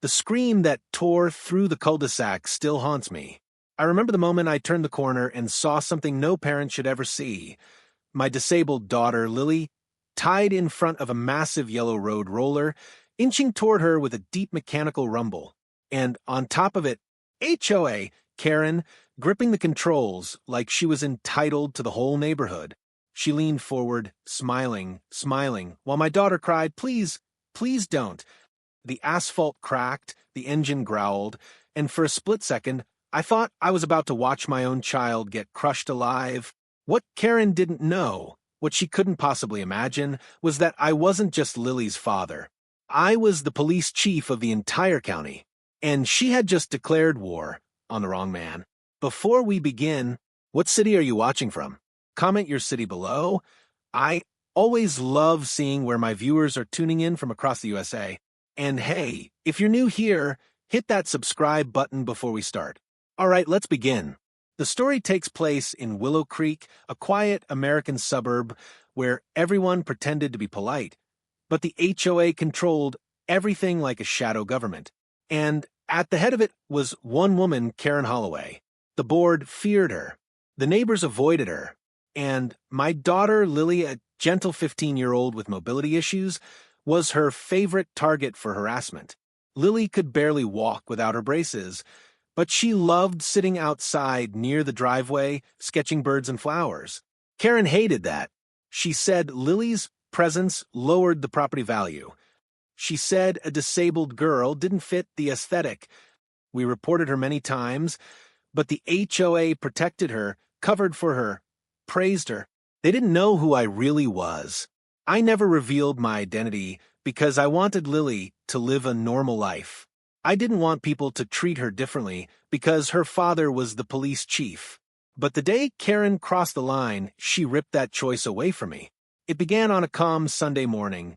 The scream that tore through the cul-de-sac still haunts me. I remember the moment I turned the corner and saw something no parent should ever see. My disabled daughter, Lily, tied in front of a massive yellow road roller, inching toward her with a deep mechanical rumble. And on top of it, HOA, Karen, gripping the controls like she was entitled to the whole neighborhood. She leaned forward, smiling, while my daughter cried, "Please, please don't." The asphalt cracked, the engine growled, and for a split second, I thought I was about to watch my own child get crushed alive. What Karen didn't know, what she couldn't possibly imagine, was that I wasn't just Lily's father. I was the police chief of the entire county, and she had just declared war on the wrong man. Before we begin, what city are you watching from? Comment your city below. I always love seeing where my viewers are tuning in from across the USA. And hey, if you're new here, hit that subscribe button before we start. All right, let's begin. The story takes place in Willow Creek, a quiet American suburb where everyone pretended to be polite, but the HOA controlled everything like a shadow government. And at the head of it was one woman, Karen Holloway. The board feared her. The neighbors avoided her. And my daughter, Lily, a gentle 15-year-old with mobility issues, was her favorite target for harassment. Lily could barely walk without her braces, but she loved sitting outside near the driveway, sketching birds and flowers. Karen hated that. She said Lily's presence lowered the property value. She said a disabled girl didn't fit the aesthetic. We reported her many times, but the HOA protected her, covered for her, praised her. They didn't know who I really was. I never revealed my identity because I wanted Lily to live a normal life. I didn't want people to treat her differently because her father was the police chief. But the day Karen crossed the line, she ripped that choice away from me. It began on a calm Sunday morning.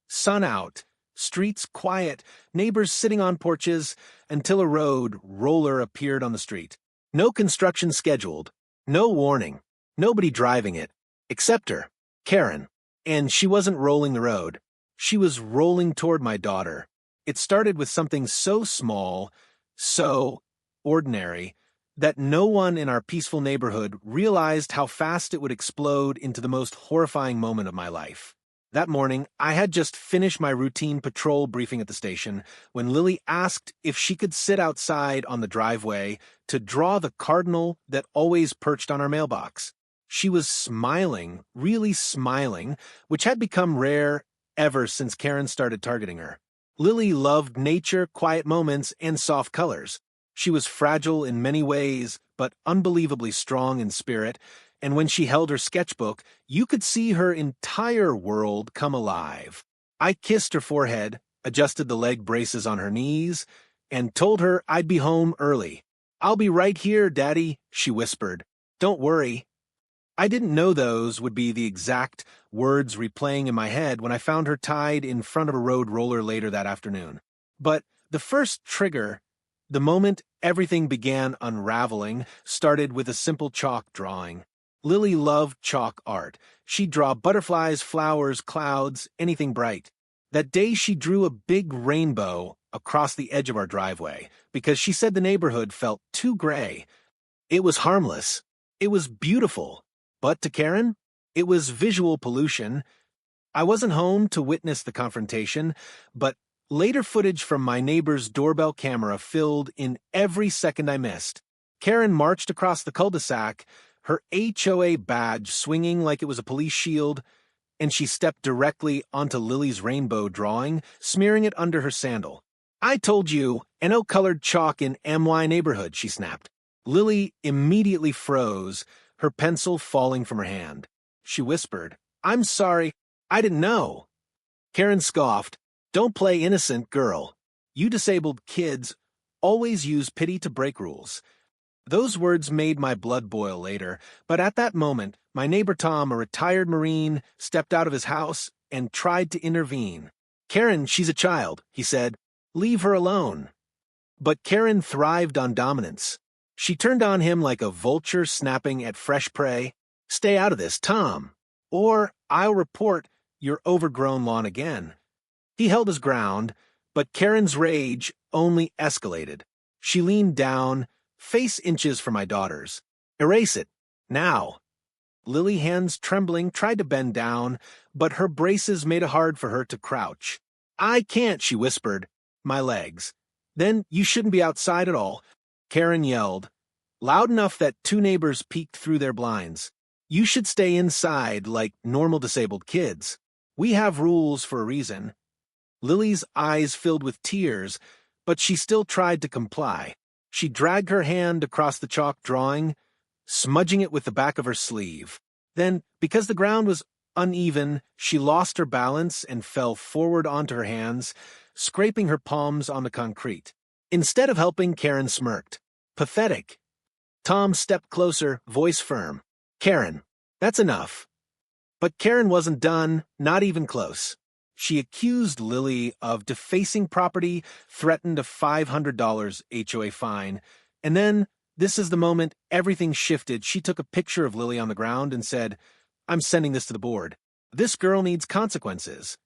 Sun out, streets quiet, neighbors sitting on porches, until a road roller appeared on the street. No construction scheduled, no warning, nobody driving it, except her, Karen. And she wasn't rolling the road. She was rolling toward my daughter. It started with something so small, so ordinary, that no one in our peaceful neighborhood realized how fast it would explode into the most horrifying moment of my life. That morning, I had just finished my routine patrol briefing at the station when Lily asked if she could sit outside on the driveway to draw the cardinal that always perched on our mailbox. She was smiling, really smiling, which had become rare ever since Karen started targeting her. Lily loved nature, quiet moments, and soft colors. She was fragile in many ways, but unbelievably strong in spirit, and when she held her sketchbook, you could see her entire world come alive. I kissed her forehead, adjusted the leg braces on her knees, and told her I'd be home early. "I'll be right here, Daddy," she whispered. "Don't worry." I didn't know those would be the exact words replaying in my head when I found her tied in front of a road roller later that afternoon. But the first trigger, the moment everything began unraveling, started with a simple chalk drawing. Lily loved chalk art. She'd draw butterflies, flowers, clouds, anything bright. That day she drew a big rainbow across the edge of our driveway because she said the neighborhood felt too gray. It was harmless. It was beautiful. But to Karen, it was visual pollution. I wasn't home to witness the confrontation, but later footage from my neighbor's doorbell camera filled in every second I missed. Karen marched across the cul-de-sac, her HOA badge swinging like it was a police shield, and she stepped directly onto Lily's rainbow drawing, smearing it under her sandal. "I told you, NO-colored chalk in MY neighborhood," she snapped. Lily immediately froze, her pencil falling from her hand. She whispered, "I'm sorry, I didn't know." Karen scoffed, "Don't play innocent, girl. You disabled kids always use pity to break rules." Those words made my blood boil later, but at that moment, my neighbor Tom, a retired Marine, stepped out of his house and tried to intervene. "Karen, she's a child," he said. "Leave her alone." But Karen thrived on dominance. She turned on him like a vulture snapping at fresh prey. "Stay out of this, Tom, or I'll report your overgrown lawn again." He held his ground, But Karen's rage only escalated. She leaned down, face inches from my daughter's. "Erase it. Now." Lily, hands trembling, tried to bend down, but her braces made it hard for her to crouch. "I can't," she whispered. "My legs." "Then you shouldn't be outside at all," Karen yelled, loud enough that two neighbors peeked through their blinds. "You should stay inside like normal disabled kids. We have rules for a reason." Lily's eyes filled with tears, but she still tried to comply. She dragged her hand across the chalk drawing, smudging it with the back of her sleeve. Then, because the ground was uneven, she lost her balance and fell forward onto her hands, scraping her palms on the concrete. Instead of helping, Karen smirked. "Pathetic." Tom stepped closer, voice firm. "Karen, that's enough." But Karen wasn't done, not even close. She accused Lily of defacing property, threatened a $500 HOA fine, and then, this is the moment everything shifted. She took a picture of Lily on the ground and said, "I'm sending this to the board. This girl needs consequences."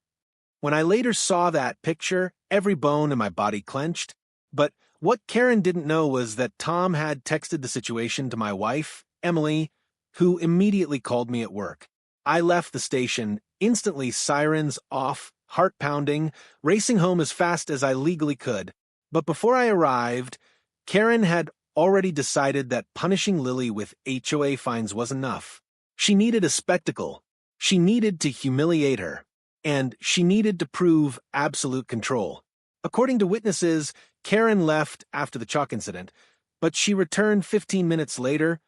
When I later saw that picture, every bone in my body clenched. But what Karen didn't know was that Tom had texted the situation to my wife, Emily, who immediately called me at work. I left the station, instantly sirens off, heart pounding, racing home as fast as I legally could. But before I arrived, Karen had already decided that punishing Lily with HOA fines was enough. She needed a spectacle. She needed to humiliate her. And she needed to prove absolute control. According to witnesses, Karen left after the chalk incident, but she returned 15 minutes later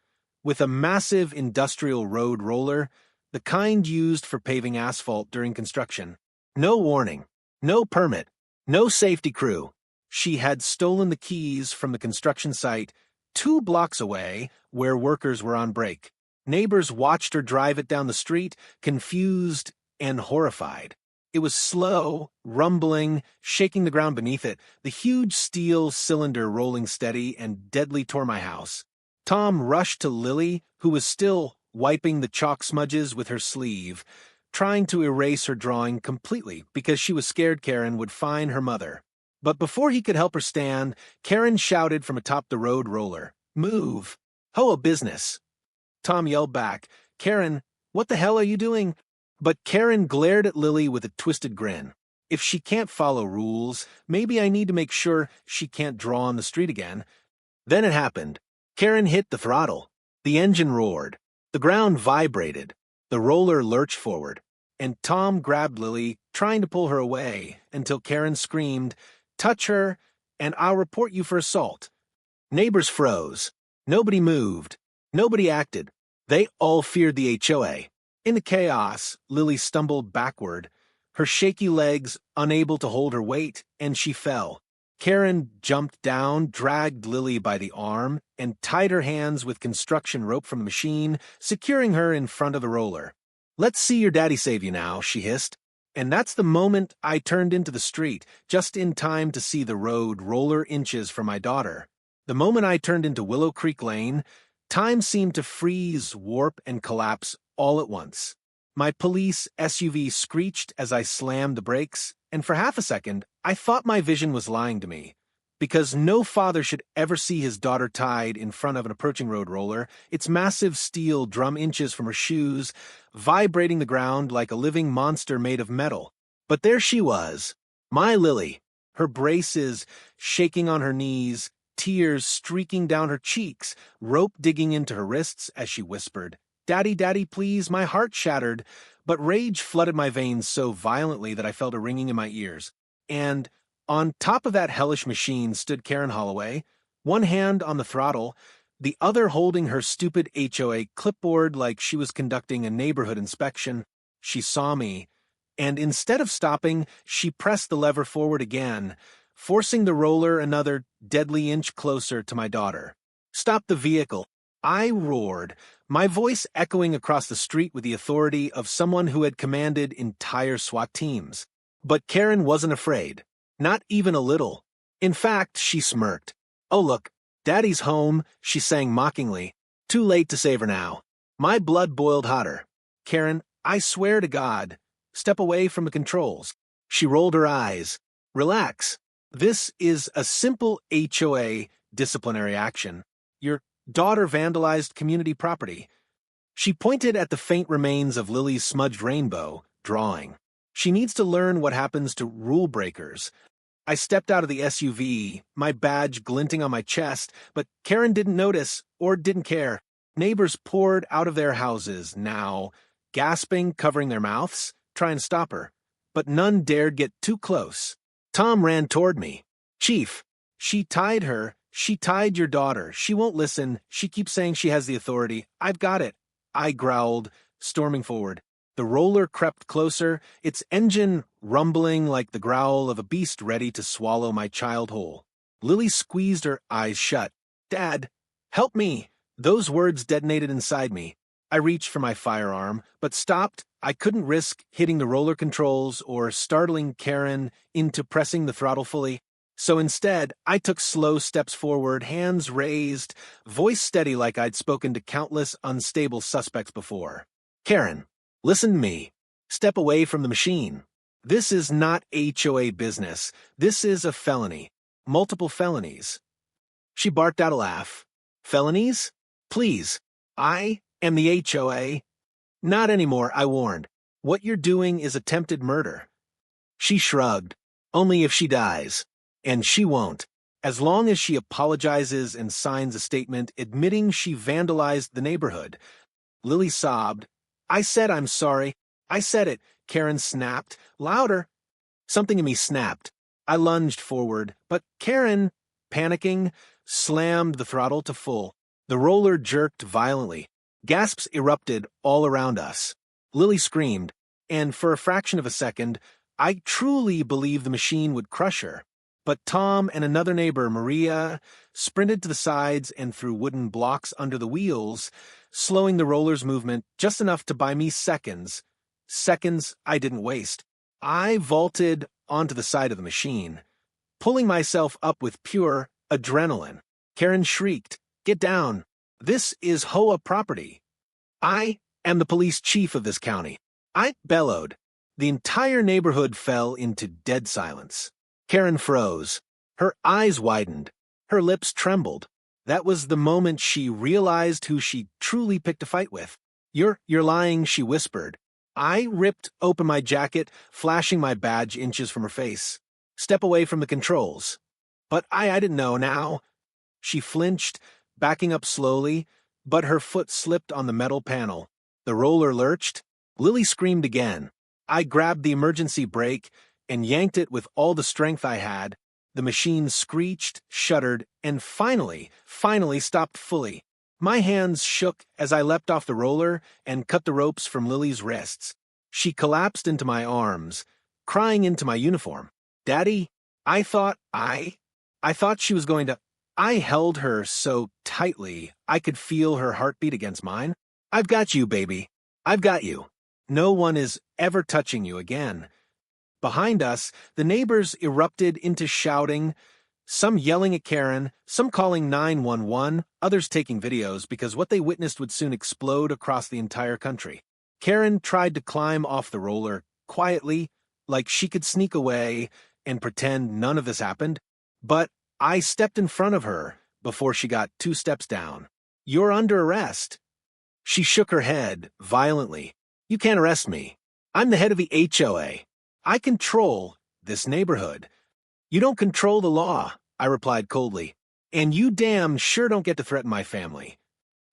with a massive industrial road roller, the kind used for paving asphalt during construction. No warning, no permit, no safety crew. She had stolen the keys from the construction site 2 blocks away where workers were on break. Neighbors watched her drive it down the street, confused and horrified. It was slow, rumbling, shaking the ground beneath it, the huge steel cylinder rolling steady, and deadly tore my house. Tom rushed to Lily, who was still wiping the chalk smudges with her sleeve, trying to erase her drawing completely because she was scared Karen would fine her mother. But before he could help her stand, Karen shouted from atop the road roller, "Move! HOA business!" Tom yelled back, "Karen, what the hell are you doing?" But Karen glared at Lily with a twisted grin. If she can't follow rules, maybe I need to make sure she can't draw on the street again. Then it happened. Karen hit the throttle. The engine roared. The ground vibrated. The roller lurched forward. And Tom grabbed Lily, trying to pull her away, until Karen screamed, "Touch her, and I'll report you for assault." Neighbors froze. Nobody moved. Nobody acted. They all feared the HOA. In the chaos, Lily stumbled backward, her shaky legs unable to hold her weight, and she fell. Karen jumped down, dragged Lily by the arm, and tied her hands with construction rope from the machine, securing her in front of the roller. "Let's see your daddy save you now," she hissed. And that's the moment I turned into the street, just in time to see the road roller inches from my daughter. The moment I turned into Willow Creek Lane, time seemed to freeze, warp, and collapse all at once. My police SUV screeched as I slammed the brakes, and for half a second, I thought my vision was lying to me. Because no father should ever see his daughter tied in front of an approaching road roller, its massive steel drum inches from her shoes, vibrating the ground like a living monster made of metal. But there she was, my Lily, her braces shaking on her knees, tears streaking down her cheeks, rope digging into her wrists as she whispered, "Daddy, Daddy, please," my heart shattered, but rage flooded my veins so violently that I felt a ringing in my ears. And on top of that hellish machine stood Karen Holloway, one hand on the throttle, the other holding her stupid HOA clipboard like she was conducting a neighborhood inspection. She saw me, and instead of stopping, she pressed the lever forward again, forcing the roller another deadly inch closer to my daughter. "Stop the vehicle!" I roared, my voice echoing across the street with the authority of someone who had commanded entire SWAT teams. But Karen wasn't afraid. Not even a little. In fact, she smirked. "Oh, look, Daddy's home," she sang mockingly. "Too late to save her now." My blood boiled hotter. "Karen, I swear to God, step away from the controls." She rolled her eyes. "Relax. This is a simple HOA disciplinary action. Your daughter vandalized community property. She pointed at the faint remains of Lily's smudged rainbow drawing. She needs to learn what happens to rule breakers. I stepped out of the SUV, my badge glinting on my chest, but Karen didn't notice or didn't care. Neighbors poured out of their houses now, gasping, covering their mouths, trying to stop her. But none dared get too close. Tom ran toward me. "Chief, she tied her. She tied your daughter. She won't listen. She keeps saying she has the authority. I've got it," I growled, storming forward. The roller crept closer, its engine rumbling like the growl of a beast ready to swallow my child whole. Lily squeezed her eyes shut. "Dad, help me!" Those words detonated inside me. I reached for my firearm, but stopped. I couldn't risk hitting the roller controls or startling Karen into pressing the throttle fully. So instead, I took slow steps forward, hands raised, voice steady like I'd spoken to countless unstable suspects before. "Karen, listen to me. Step away from the machine. This is not HOA business. This is a felony. Multiple felonies." She barked out a laugh. "Felonies? Please. I am the HOA. "Not anymore," I warned. "What you're doing is attempted murder." She shrugged. "Only if she dies. And she won't. As long as she apologizes and signs a statement admitting she vandalized the neighborhood." Lily sobbed. "I said I'm sorry. I said it," Karen snapped. "Louder." Something in me snapped. I lunged forward, but Karen, panicking, slammed the throttle to full. The roller jerked violently. Gasps erupted all around us. Lily screamed, and for a fraction of a second, I truly believed the machine would crush her. But Tom and another neighbor, Maria, sprinted to the sides and threw wooden blocks under the wheels, slowing the roller's movement just enough to buy me seconds. Seconds I didn't waste. I vaulted onto the side of the machine, pulling myself up with pure adrenaline. Karen shrieked, "Get down! This is HOA property. I am the police chief of this county." I bellowed. The entire neighborhood fell into dead silence. Karen froze. Her eyes widened. Her lips trembled. That was the moment she realized who she truly picked a fight with. You're lying," she whispered. I ripped open my jacket, flashing my badge inches from her face. "Step away from the controls." But I didn't know now. She flinched, backing up slowly, but her foot slipped on the metal panel. The roller lurched. Lily screamed again. I grabbed the emergency brake and yanked it with all the strength I had. The machine screeched, shuddered, and finally stopped fully. My hands shook as I leapt off the roller and cut the ropes from Lily's wrists. She collapsed into my arms, crying into my uniform. "Daddy, I thought she was going to..." I held her so tightly I could feel her heartbeat against mine. "I've got you, baby. I've got you. No one is ever touching you again." Behind us, the neighbors erupted into shouting, some yelling at Karen, some calling 911, others taking videos because what they witnessed would soon explode across the entire country. Karen tried to climb off the roller quietly, like she could sneak away and pretend none of this happened, but I stepped in front of her before she got 2 steps down. "You're under arrest." She shook her head violently. "You can't arrest me. I'm the head of the HOA. I control this neighborhood." "You don't control the law," I replied coldly. "And you damn sure don't get to threaten my family."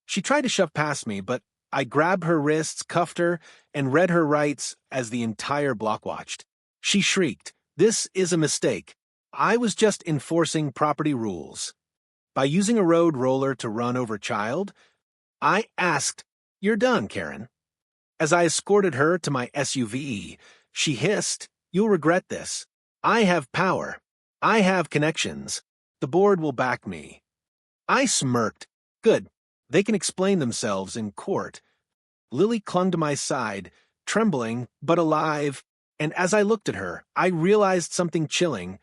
She tried to shove past me, but I grabbed her wrists, cuffed her, and read her rights as the entire block watched. She shrieked, "This is a mistake. I was just enforcing property rules." By using a road roller to run over a child, I asked, "You're done, Karen." As I escorted her to my SUV, she hissed, "You'll regret this. I have power. I have connections. The board will back me." I smirked. Good. They can explain themselves in court. Lily clung to my side, trembling but alive, and as I looked at her, I realized something chilling.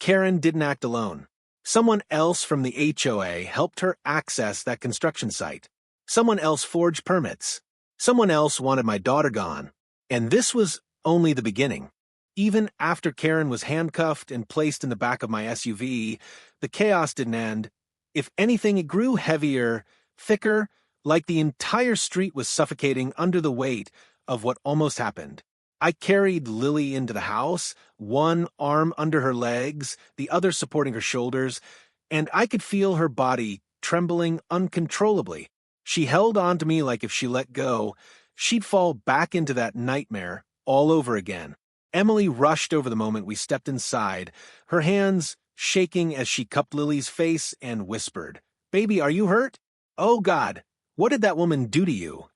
Karen didn't act alone. Someone else from the HOA helped her access that construction site. Someone else forged permits. Someone else wanted my daughter gone. And this was only the beginning. Even after Karen was handcuffed and placed in the back of my SUV, the chaos didn't end. If anything, it grew heavier, thicker, like the entire street was suffocating under the weight of what almost happened. I carried Lily into the house, one arm under her legs, the other supporting her shoulders, and I could feel her body trembling uncontrollably. She held on to me like if she let go, she'd fall back into that nightmare all over again. Emily rushed over the moment we stepped inside, her hands shaking as she cupped Lily's face and whispered, "Baby, are you hurt? Oh, God, what did that woman do to you?"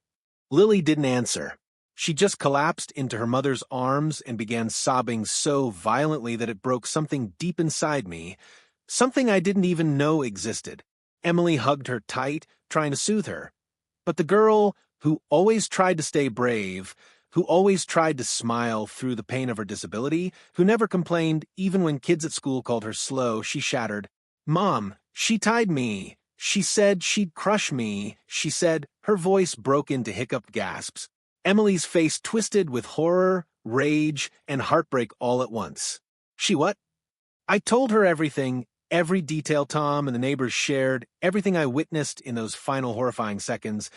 Lily didn't answer. She just collapsed into her mother's arms and began sobbing so violently that it broke something deep inside me, something I didn't even know existed. Emily hugged her tight, trying to soothe her. But the girl, who always tried to stay brave, who always tried to smile through the pain of her disability, who never complained even when kids at school called her slow, she shattered. "Mom, she tied me. She said she'd crush me. She said," her voice broke into hiccuped gasps. Emily's face twisted with horror, rage, and heartbreak all at once. "She what?" I told her everything, every detail Tom and the neighbors shared, everything I witnessed in those final horrifying seconds,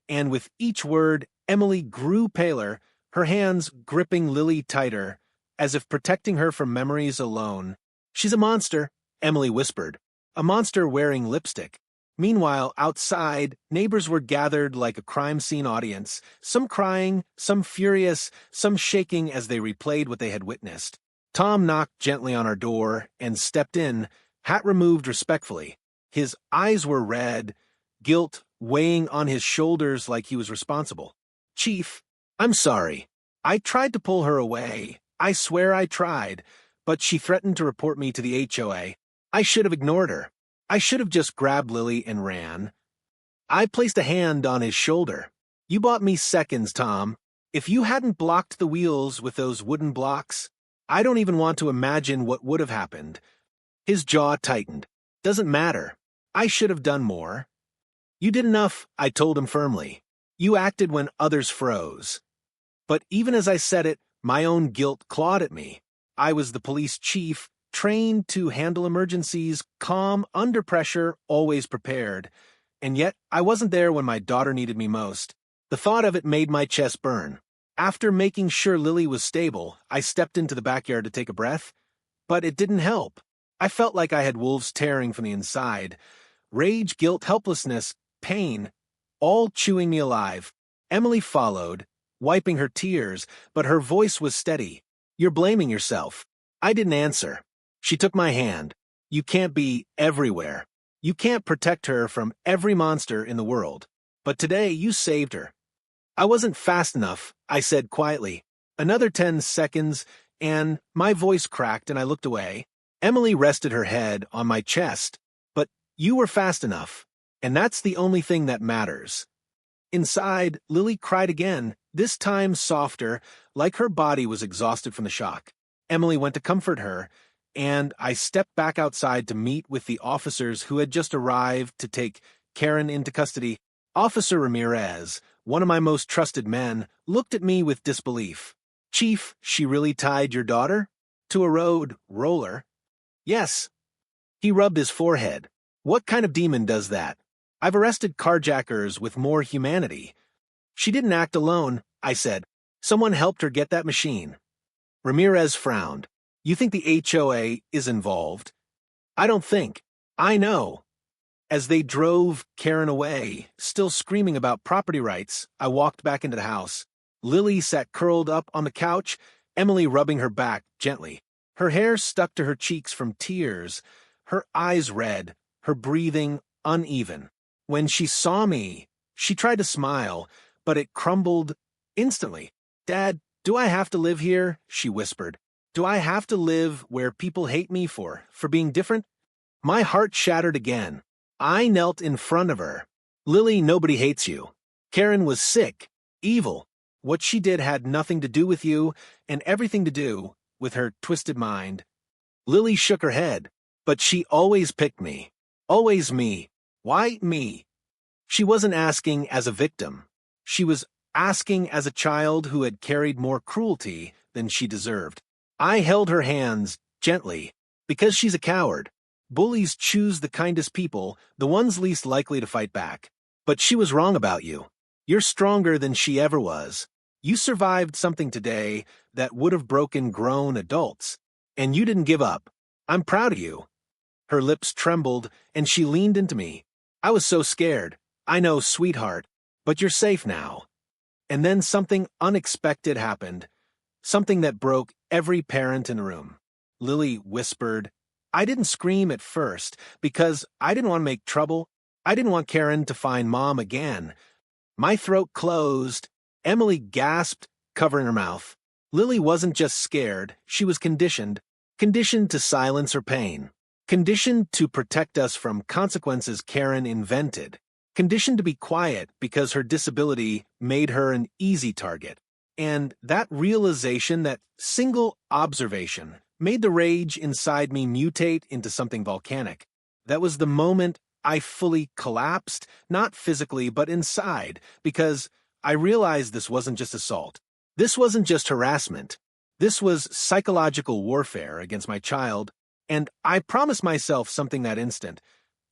and with each word, Emily grew paler, her hands gripping Lily tighter, as if protecting her from memories alone. "She's a monster," Emily whispered, "a monster wearing lipstick." Meanwhile, outside, neighbors were gathered like a crime scene audience, some crying, some furious, some shaking as they replayed what they had witnessed. Tom knocked gently on our door and stepped in, hat removed respectfully. His eyes were red, guilt weighing on his shoulders like he was responsible. "Chief, I'm sorry. I tried to pull her away. I swear I tried, but she threatened to report me to the HOA. I should have ignored her. I should have just grabbed Lily and ran." I placed a hand on his shoulder. "You bought me seconds, Tom. If you hadn't blocked the wheels with those wooden blocks, I don't even want to imagine what would have happened." His jaw tightened. "Doesn't matter. I should have done more." "You did enough," I told him firmly. "You acted when others froze." But even as I said it, my own guilt clawed at me. I was the police chief, trained to handle emergencies, calm, under pressure, always prepared. And yet, I wasn't there when my daughter needed me most. The thought of it made my chest burn. After making sure Lily was stable, I stepped into the backyard to take a breath. But it didn't help. I felt like I had wolves tearing from the inside. Rage, guilt, helplessness, pain, all chewing me alive. Emily followed, wiping her tears, but her voice was steady. "You're blaming yourself." I didn't answer. She took my hand. "You can't be everywhere. You can't protect her from every monster in the world. But today you saved her." "I wasn't fast enough," I said quietly. Another 10 seconds, and my voice cracked and I looked away. Emily rested her head on my chest. "But you were fast enough, and that's the only thing that matters." Inside, Lily cried again, this time softer, like her body was exhausted from the shock. Emily went to comfort her, and I stepped back outside to meet with the officers who had just arrived to take Karen into custody. Officer Ramirez, one of my most trusted men, looked at me with disbelief. "Chief, she really tied your daughter to a road roller?" "Yes." He rubbed his forehead. "What kind of demon does that? I've arrested carjackers with more humanity." "She didn't act alone," I said. "Someone helped her get that machine." Ramirez frowned. "You think the HOA is involved?" "I don't think. I know." As they drove Karen away, still screaming about property rights, I walked back into the house. Lily sat curled up on the couch, Emily rubbing her back gently. Her hair stuck to her cheeks from tears, her eyes red, her breathing uneven. When she saw me, she tried to smile, but it crumbled instantly. "Dad, do I have to live here?" she whispered. "Do I have to live where people hate me for being different?" My heart shattered again. I knelt in front of her. "Lily, nobody hates you. Karen was sick, evil. What she did had nothing to do with you, and everything to do with her twisted mind." Lily shook her head. "But she always picked me. Always me. Why me?" She wasn't asking as a victim. She was asking as a child who had carried more cruelty than she deserved. I held her hands, gently, because she's a coward. Bullies choose the kindest people, the ones least likely to fight back. But she was wrong about you. You're stronger than she ever was. You survived something today that would have broken grown adults. And you didn't give up. I'm proud of you. Her lips trembled, and she leaned into me. I was so scared. I know, sweetheart, but you're safe now. And then something unexpected happened. Something that broke every parent in the room. Lily whispered. I didn't scream at first because I didn't want to make trouble. I didn't want Karen to find Mom again. My throat closed. Emily gasped, covering her mouth. Lily wasn't just scared, she was conditioned. Conditioned to silence her pain. Conditioned to protect us from consequences Karen invented. Conditioned to be quiet because her disability made her an easy target. And that realization, that single observation, made the rage inside me mutate into something volcanic. That was the moment I fully collapsed, not physically, but inside, because I realized this wasn't just assault. This wasn't just harassment. This was psychological warfare against my child, and I promised myself something that instant.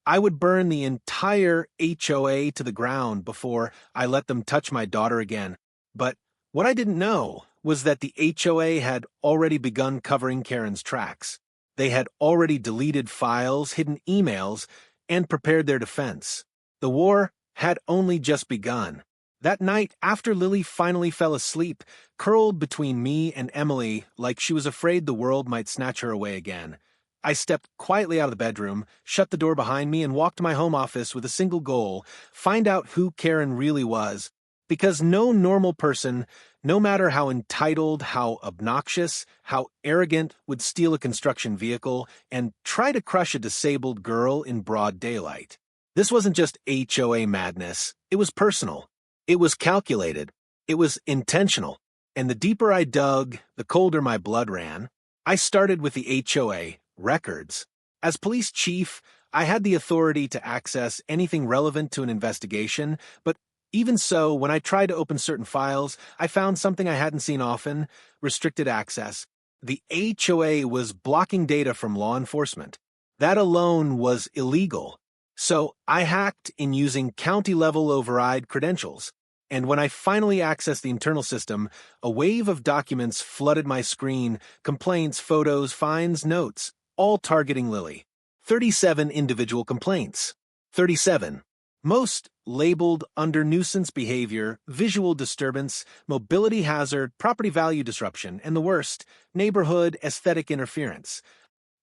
I would burn the entire HOA to the ground before I let them touch my daughter again. But what I didn't know was that the HOA had already begun covering Karen's tracks. They had already deleted files, hidden emails, and prepared their defense. The war had only just begun. That night, after Lily finally fell asleep, curled between me and Emily like she was afraid the world might snatch her away again, I stepped quietly out of the bedroom, shut the door behind me, and walked to my home office with a single goal: find out who Karen really was. Because no normal person, no matter how entitled, how obnoxious, how arrogant, would steal a construction vehicle and try to crush a disabled girl in broad daylight. This wasn't just HOA madness. It was personal. It was calculated. It was intentional. And the deeper I dug, the colder my blood ran. I started with the HOA records. As police chief, I had the authority to access anything relevant to an investigation, but even so, when I tried to open certain files, I found something I hadn't seen often: restricted access. The HOA was blocking data from law enforcement. That alone was illegal. So I hacked in using county-level override credentials. And when I finally accessed the internal system, a wave of documents flooded my screen: complaints, photos, fines, notes, all targeting Lily. 37 individual complaints. 37. Most labeled under nuisance behavior, visual disturbance, mobility hazard, property value disruption, and the worst, neighborhood aesthetic interference.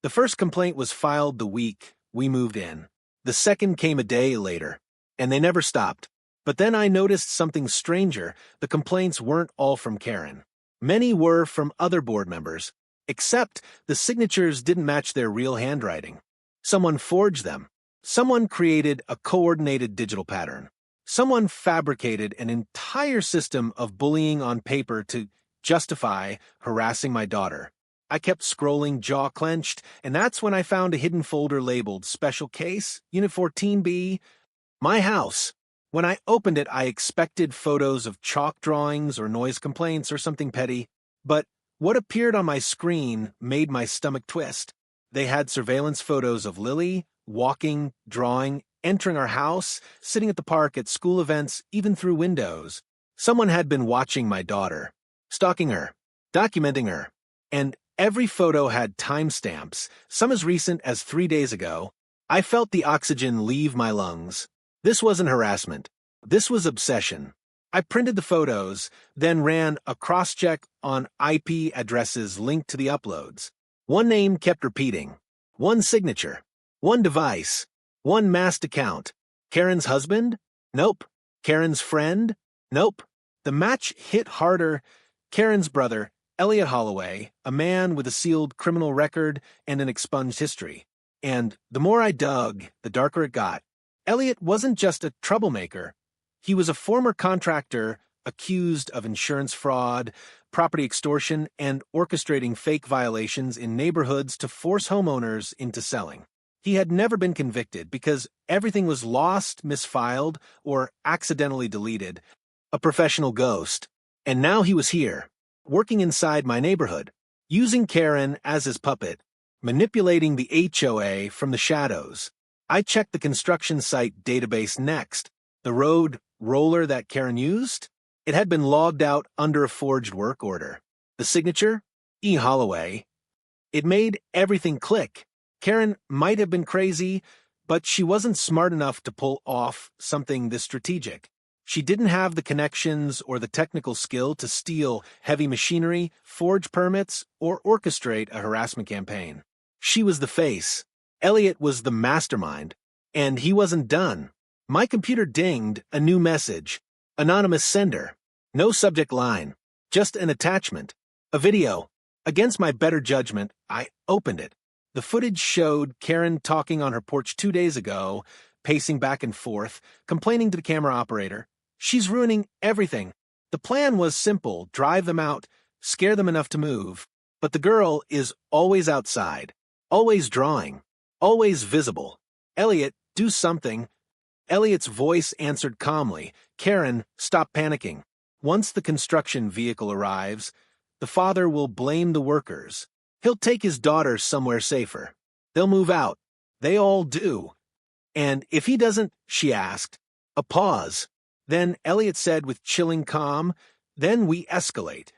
The first complaint was filed the week we moved in. The second came a day later, and they never stopped. But then I noticed something stranger. The complaints weren't all from Karen. Many were from other board members, except the signatures didn't match their real handwriting. Someone forged them. Someone created a coordinated digital pattern. Someone fabricated an entire system of bullying on paper to justify harassing my daughter. I kept scrolling, jaw clenched, and that's when I found a hidden folder labeled Special Case, Unit 14B, My House. When I opened it, I expected photos of chalk drawings or noise complaints or something petty, but what appeared on my screen made my stomach twist. They had surveillance photos of Lily, walking, drawing, entering our house, sitting at the park, at school events, even through windows. Someone had been watching my daughter, stalking her, documenting her, and every photo had timestamps, some as recent as 3 days ago. I felt the oxygen leave my lungs. This wasn't harassment. This was obsession. I printed the photos, then ran a cross-check on IP addresses linked to the uploads. One name kept repeating. One signature. One device. One masked account. Karen's husband? Nope. Karen's friend? Nope. The match hit harder. Karen's brother, Elliot Holloway, a man with a sealed criminal record and an expunged history. And the more I dug, the darker it got. Elliot wasn't just a troublemaker. He was a former contractor accused of insurance fraud, property extortion, and orchestrating fake violations in neighborhoods to force homeowners into selling. He had never been convicted because everything was lost, misfiled, or accidentally deleted. A professional ghost. And now he was here, working inside my neighborhood, using Karen as his puppet, manipulating the HOA from the shadows. I checked the construction site database next. The road roller that Karen used? It had been logged out under a forged work order. The signature? E. Holloway. It made everything click. Karen might have been crazy, but she wasn't smart enough to pull off something this strategic. She didn't have the connections or the technical skill to steal heavy machinery, forge permits, or orchestrate a harassment campaign. She was the face. Elliot was the mastermind. And he wasn't done. My computer dinged a new message. Anonymous sender. No subject line. Just an attachment. A video. Against my better judgment, I opened it. The footage showed Karen talking on her porch 2 days ago, pacing back and forth, complaining to the camera operator. She's ruining everything. The plan was simple: drive them out, scare them enough to move. But the girl is always outside, always drawing, always visible. Elliot, do something. Elliot's voice answered calmly. Karen, stop panicking. Once the construction vehicle arrives, the father will blame the workers. He'll take his daughter somewhere safer. They'll move out. They all do. And if he doesn't, she asked. A pause. Then Elliot said with chilling calm, then we escalate.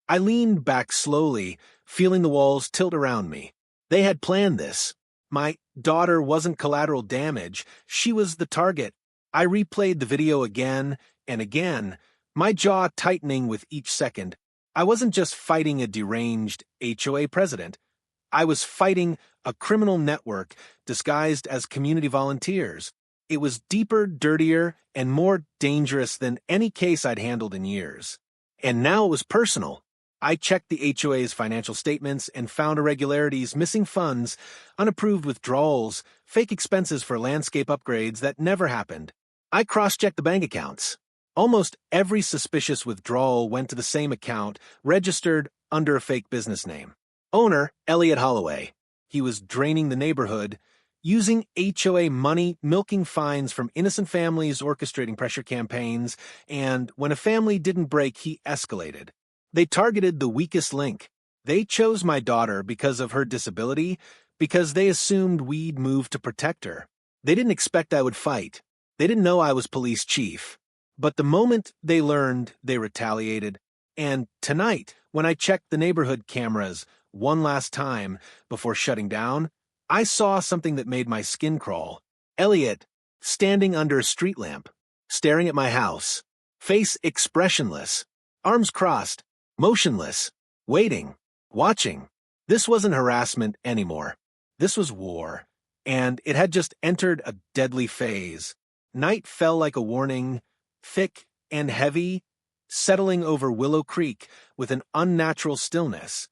I leaned back slowly, feeling the walls tilt around me. They had planned this. My daughter wasn't collateral damage. She was the target. I replayed the video again and again, my jaw tightening with each second. I wasn't just fighting a deranged HOA president. I was fighting a criminal network disguised as community volunteers. It was deeper, dirtier, and more dangerous than any case I'd handled in years. And now it was personal. I checked the HOA's financial statements and found irregularities, missing funds, unapproved withdrawals, fake expenses for landscape upgrades that never happened. I cross-checked the bank accounts. Almost every suspicious withdrawal went to the same account, registered under a fake business name. Owner, Elliot Holloway. He was draining the neighborhood, using HOA money, milking fines from innocent families, orchestrating pressure campaigns, and when a family didn't break, he escalated. They targeted the weakest link. They chose my daughter because of her disability, because they assumed we'd move to protect her. They didn't expect I would fight. They didn't know I was police chief. But the moment they learned, they retaliated. And tonight, when I checked the neighborhood cameras one last time before shutting down, I saw something that made my skin crawl. Elliot, standing under a street lamp, staring at my house, face expressionless, arms crossed, motionless, waiting, watching. This wasn't harassment anymore. This was war, and it had just entered a deadly phase. Night fell like a warning, thick and heavy, settling over Willow Creek with an unnatural stillness,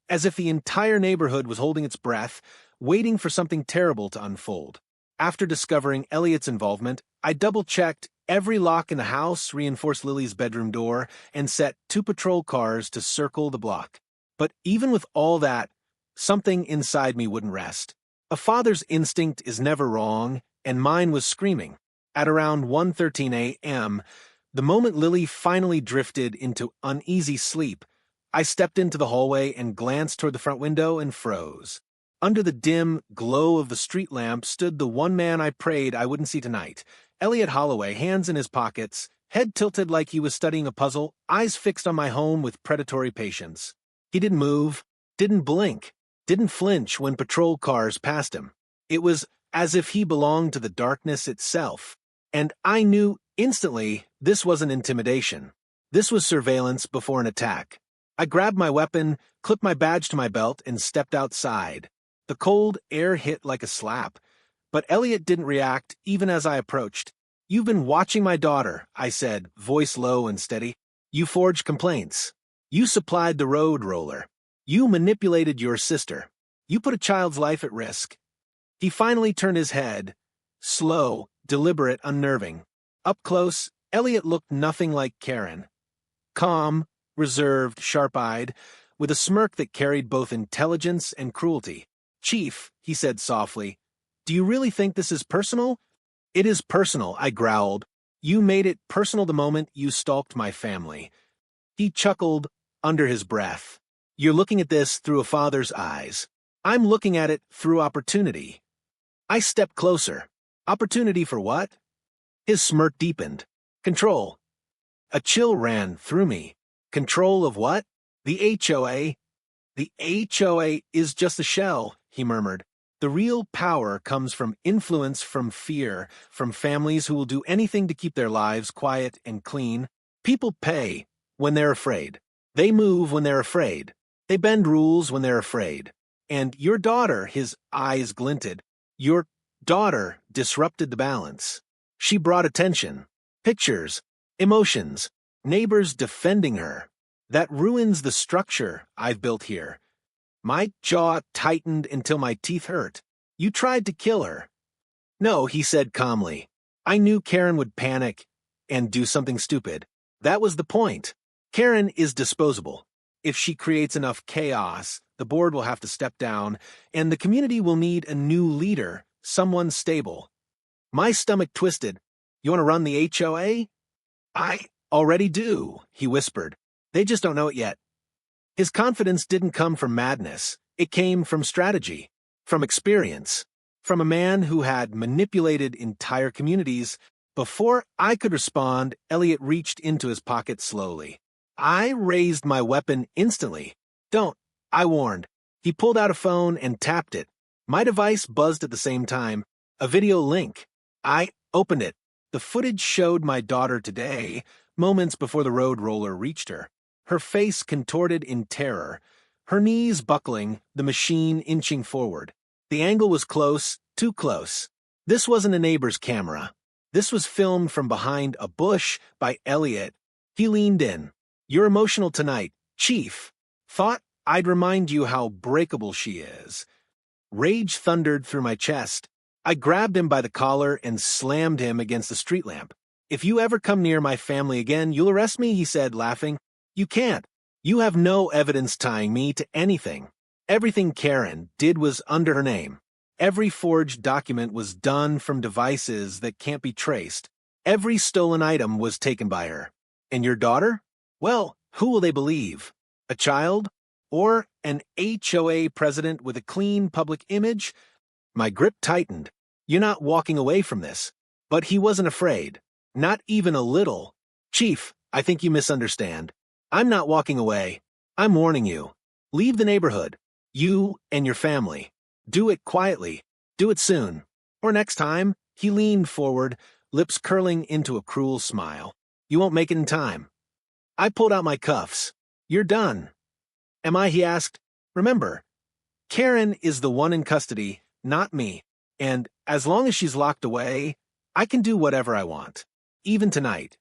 as if the entire neighborhood was holding its breath, waiting for something terrible to unfold. After discovering Elliot's involvement, I double-checked every lock in the house, reinforced Lily's bedroom door, and set 2 patrol cars to circle the block. But even with all that, something inside me wouldn't rest. A father's instinct is never wrong, and mine was screaming. At around 1:13 a.m., the moment Lily finally drifted into uneasy sleep, I stepped into the hallway and glanced toward the front window and froze. Under the dim glow of the street lamp stood the one man I prayed I wouldn't see tonight, Elliot Holloway, hands in his pockets, head tilted like he was studying a puzzle, eyes fixed on my home with predatory patience. He didn't move, didn't blink, didn't flinch when patrol cars passed him. It was as if he belonged to the darkness itself. And I knew instantly this wasn't intimidation. This was surveillance before an attack. I grabbed my weapon, clipped my badge to my belt, and stepped outside. The cold air hit like a slap. But Elliot didn't react, even as I approached. "You've been watching my daughter," I said, voice low and steady. "You forged complaints. You supplied the road roller. You manipulated your sister. You put a child's life at risk." He finally turned his head, slow, deliberate, unnerving. Up close, Elliot looked nothing like Karen. Calm, reserved, sharp-eyed, with a smirk that carried both intelligence and cruelty. "Chief," he said softly, "do you really think this is personal?" "It is personal," I growled. "You made it personal the moment you stalked my family." He chuckled under his breath. You're looking at this through a father's eyes. I'm looking at it through opportunity. I stepped closer. Opportunity for what? His smirk deepened. Control. A chill ran through me. Control of what? The HOA. The HOA is just a shell, he murmured. The real power comes from influence, from fear, from families who will do anything to keep their lives quiet and clean. People pay when they're afraid. They move when they're afraid. They bend rules when they're afraid. And your daughter, his eyes glinted, your daughter disrupted the balance. She brought attention, pictures, emotions, neighbors defending her. That ruins the structure I've built here. My jaw tightened until my teeth hurt. You tried to kill her. No, he said calmly. I knew Karen would panic and do something stupid. That was the point. Karen is disposable. If she creates enough chaos, the board will have to step down, and the community will need a new leader, someone stable. My stomach twisted. You want to run the HOA? I already do, he whispered. They just don't know it yet. His confidence didn't come from madness. It came from strategy, from experience, from a man who had manipulated entire communities. Before I could respond, Elliot reached into his pocket slowly. I raised my weapon instantly. Don't, I warned. He pulled out a phone and tapped it. My device buzzed at the same time. A video link. I opened it. The footage showed my daughter today, moments before the road roller reached her. Her face contorted in terror, her knees buckling, the machine inching forward. The angle was close, too close. This wasn't a neighbor's camera. This was filmed from behind a bush by Elliot. He leaned in. You're emotional tonight, Chief. Thought I'd remind you how breakable she is. Rage thundered through my chest. I grabbed him by the collar and slammed him against the street lamp. If you ever come near my family again, you'll arrest me, he said, laughing. You can't. You have no evidence tying me to anything. Everything Karen did was under her name. Every forged document was done from devices that can't be traced. Every stolen item was taken by her. And your daughter? Well, who will they believe? A child? Or an HOA president with a clean public image? My grip tightened. You're not walking away from this. But he wasn't afraid. Not even a little. Chief, I think you misunderstand. I'm not walking away. I'm warning you. Leave the neighborhood. You and your family. Do it quietly. Do it soon. Or next time. He leaned forward, lips curling into a cruel smile. You won't make it in time. I pulled out my cuffs. You're done. Am I? He asked. Remember, Karen is the one in custody, not me. And as long as she's locked away, I can do whatever I want. Even tonight.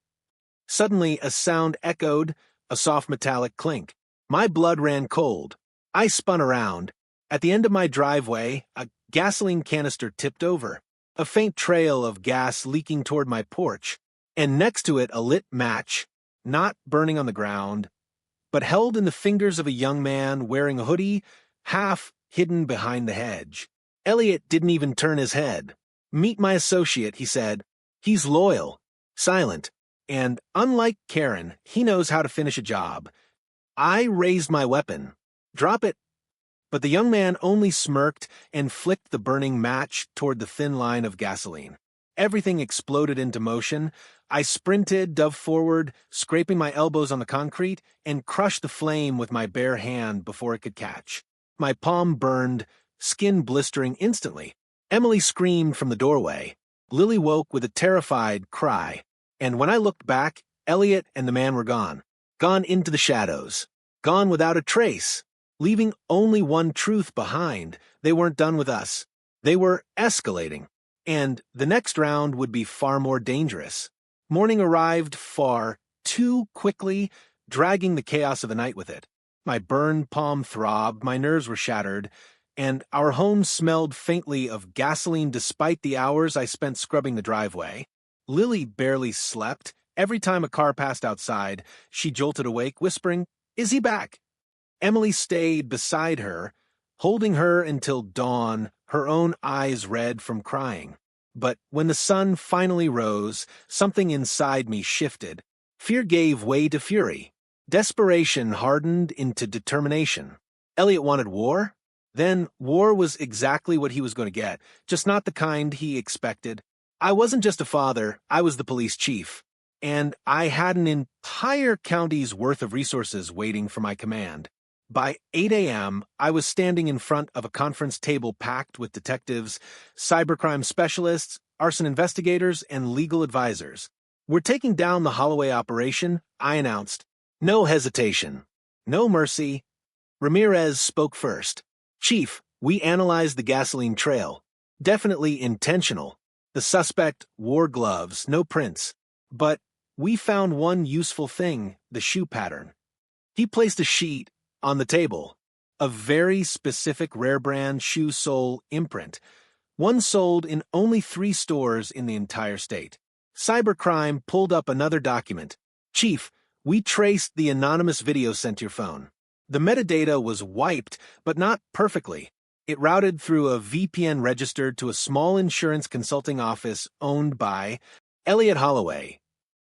Suddenly, a sound echoed, a soft metallic clink. My blood ran cold. I spun around. At the end of my driveway, a gasoline canister tipped over, a faint trail of gas leaking toward my porch, and next to it a lit match, not burning on the ground, but held in the fingers of a young man wearing a hoodie, half hidden behind the hedge. Elliot didn't even turn his head. Meet my associate, he said. He's loyal, silent, and unlike Karen, he knows how to finish a job. I raised my weapon. Drop it. But the young man only smirked and flicked the burning match toward the thin line of gasoline. Everything exploded into motion. I sprinted, dove forward, scraping my elbows on the concrete, and crushed the flame with my bare hand before it could catch. My palm burned, skin blistering instantly. Emily screamed from the doorway. Lily woke with a terrified cry. And when I looked back, Elliot and the man were gone. Gone into the shadows. Gone without a trace. Leaving only one truth behind. They weren't done with us. They were escalating. And the next round would be far more dangerous. Morning arrived far too quickly, dragging the chaos of the night with it. My burned palm throbbed, my nerves were shattered, and our home smelled faintly of gasoline despite the hours I spent scrubbing the driveway. Lily barely slept. Every time a car passed outside, she jolted awake, whispering, "Is he back?" Emily stayed beside her, holding her until dawn, her own eyes red from crying. But when the sun finally rose, something inside me shifted. Fear gave way to fury. Desperation hardened into determination. Elliot wanted war? Then war was exactly what he was going to get, just not the kind he expected. I wasn't just a father, I was the police chief. And I had an entire county's worth of resources waiting for my command. By 8 a.m., I was standing in front of a conference table packed with detectives, cybercrime specialists, arson investigators, and legal advisors. "We're taking down the Holloway operation," I announced. No hesitation. No mercy. Ramirez spoke first. "Chief, we analyzed the gasoline trail. Definitely intentional. The suspect wore gloves, no prints. But we found one useful thing, the shoe pattern." He placed a sheet on the table. A very specific rare brand shoe sole imprint. One sold in only 3 stores in the entire state. Cybercrime pulled up another document. "Chief, we traced the anonymous video sent to your phone. The metadata was wiped, but not perfectly. It routed through a VPN registered to a small insurance consulting office owned by Elliot Holloway.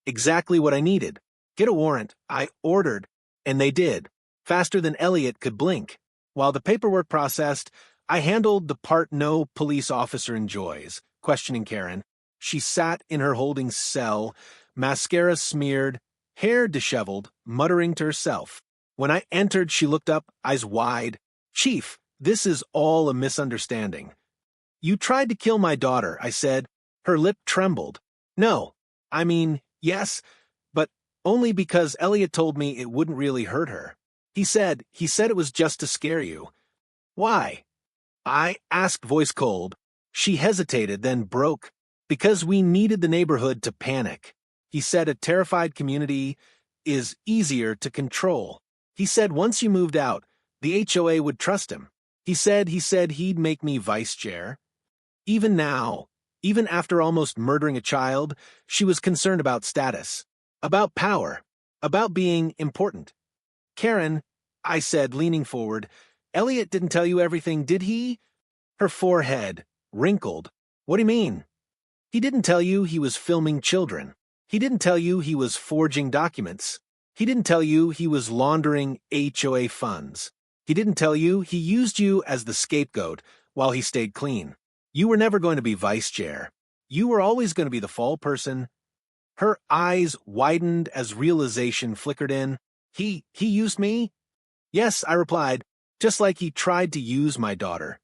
Exactly what I needed. Get a warrant, I ordered, and they did. Faster than Elliot could blink. While the paperwork processed, I handled the part no police officer enjoys, questioning Karen. She sat in her holding cell, mascara smeared, hair disheveled, muttering to herself. When I entered, she looked up, eyes wide. "Chief, this is all a misunderstanding." "You tried to kill my daughter," I said. Her lip trembled. "No, I mean, yes, but only because Elliot told me it wouldn't really hurt her. He said it was just to scare you." "Why?" I asked, voice cold. She hesitated, then broke. "Because we needed the neighborhood to panic. He said a terrified community is easier to control. He said once you moved out, the HOA would trust him. He said he'd make me vice chair." Even now, even after almost murdering a child, she was concerned about status, about power, about being important. "Karen," I said, leaning forward, "Elliot didn't tell you everything, did he?" Her forehead wrinkled. "What do you mean?" "He didn't tell you he was filming children. He didn't tell you he was forging documents. He didn't tell you he was laundering HOA funds. He didn't tell you he used you as the scapegoat while he stayed clean. You were never going to be vice chair. You were always going to be the fall person." Her eyes widened as realization flickered in. He used me?" "Yes," I replied, "just like he tried to use my daughter."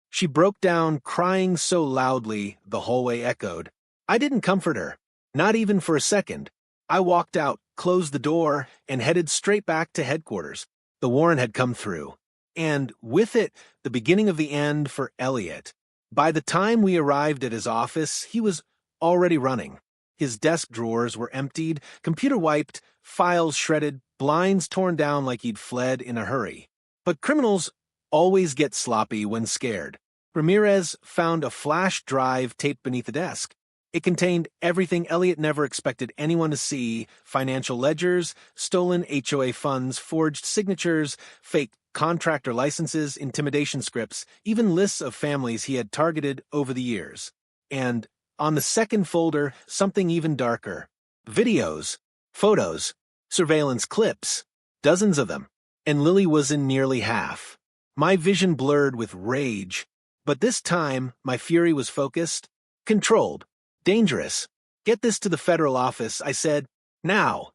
She broke down, crying so loudly the hallway echoed. I didn't comfort her, not even for a second. I walked out, closed the door, and headed straight back to headquarters. The warrant had come through, and with it, the beginning of the end for Elliot. By the time we arrived at his office, he was already running. His desk drawers were emptied, computer wiped, files shredded, blinds torn down like he'd fled in a hurry. But criminals always get sloppy when scared. Ramirez found a flash drive taped beneath the desk. It contained everything Elliot never expected anyone to see: financial ledgers, stolen HOA funds, forged signatures, fake contractor licenses, intimidation scripts, even lists of families he had targeted over the years. And on the second folder, something even darker. Videos, photos, surveillance clips, dozens of them. And Lily was in nearly half. My vision blurred with rage. But this time, my fury was focused, controlled, dangerous. "Get this to the federal office," I said. "Now."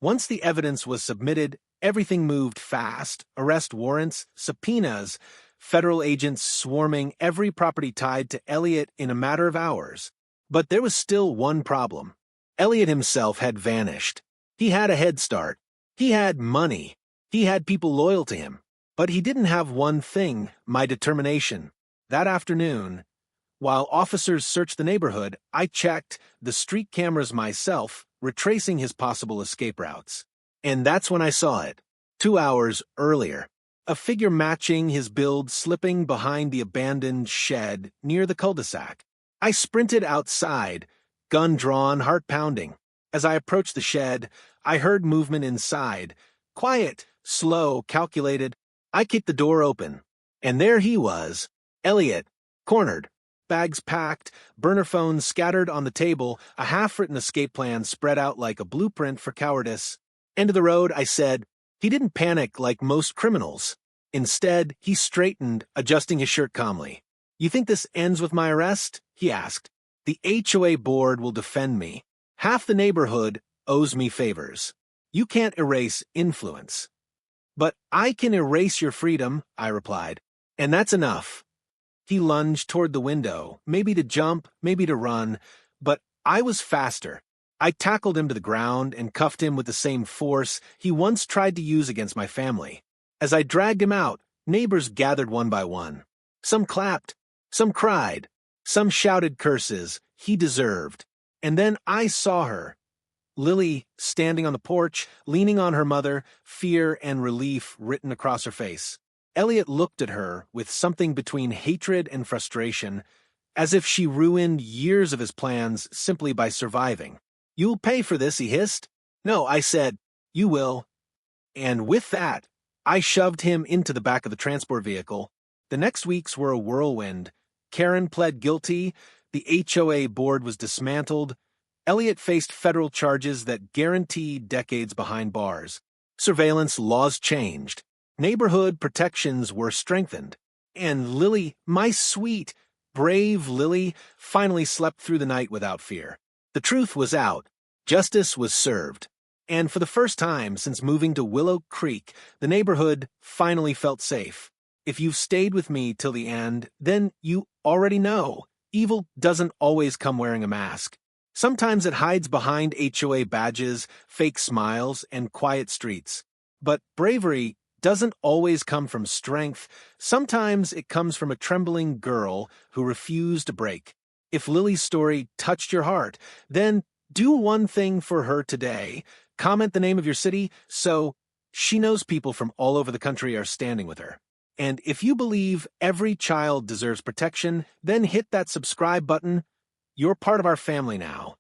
Once the evidence was submitted, everything moved fast. Arrest warrants, subpoenas, federal agents swarming every property tied to Elliot in a matter of hours. But there was still one problem. Elliot himself had vanished. He had a head start. He had money. He had people loyal to him. But he didn't have one thing: my determination. That afternoon, while officers searched the neighborhood, I checked the street cameras myself, retracing his possible escape routes. And that's when I saw it. 2 hours earlier. A figure matching his build slipping behind the abandoned shed near the cul-de-sac. I sprinted outside, gun drawn, heart pounding. As I approached the shed, I heard movement inside. Quiet, slow, calculated. I kicked the door open. And there he was, Elliot, cornered. Bags packed, burner phones scattered on the table, a half-written escape plan spread out like a blueprint for cowardice. End of the road, I said. He didn't panic like most criminals. Instead, he straightened, adjusting his shirt calmly. You think this ends with my arrest? He asked. The HOA board will defend me. Half the neighborhood owes me favors. You can't erase influence. But I can erase your freedom, I replied. And that's enough. He lunged toward the window, maybe to jump, maybe to run, but I was faster. I tackled him to the ground and cuffed him with the same force he once tried to use against my family. As I dragged him out, neighbors gathered one by one. Some clapped, some cried, some shouted curses he deserved. And then I saw her. Lily, standing on the porch, leaning on her mother, fear and relief written across her face. Elliot looked at her with something between hatred and frustration, as if she ruined years of his plans simply by surviving. You'll pay for this, he hissed. No, I said, you will. And with that, I shoved him into the back of the transport vehicle. The next weeks were a whirlwind. Karen pled guilty, the HOA board was dismantled, Elliot faced federal charges that guaranteed decades behind bars. Surveillance laws changed. Neighborhood protections were strengthened. And Lily, my sweet, brave Lily, finally slept through the night without fear. The truth was out. Justice was served. And for the first time since moving to Willow Creek, the neighborhood finally felt safe. If you've stayed with me till the end, then you already know. Evil doesn't always come wearing a mask. Sometimes it hides behind HOA badges, fake smiles, and quiet streets. But bravery doesn't always come from strength. Sometimes it comes from a trembling girl who refused to break. If Lily's story touched your heart, then do one thing for her today. Comment the name of your city so she knows people from all over the country are standing with her. And if you believe every child deserves protection, then hit that subscribe button. You're part of our family now.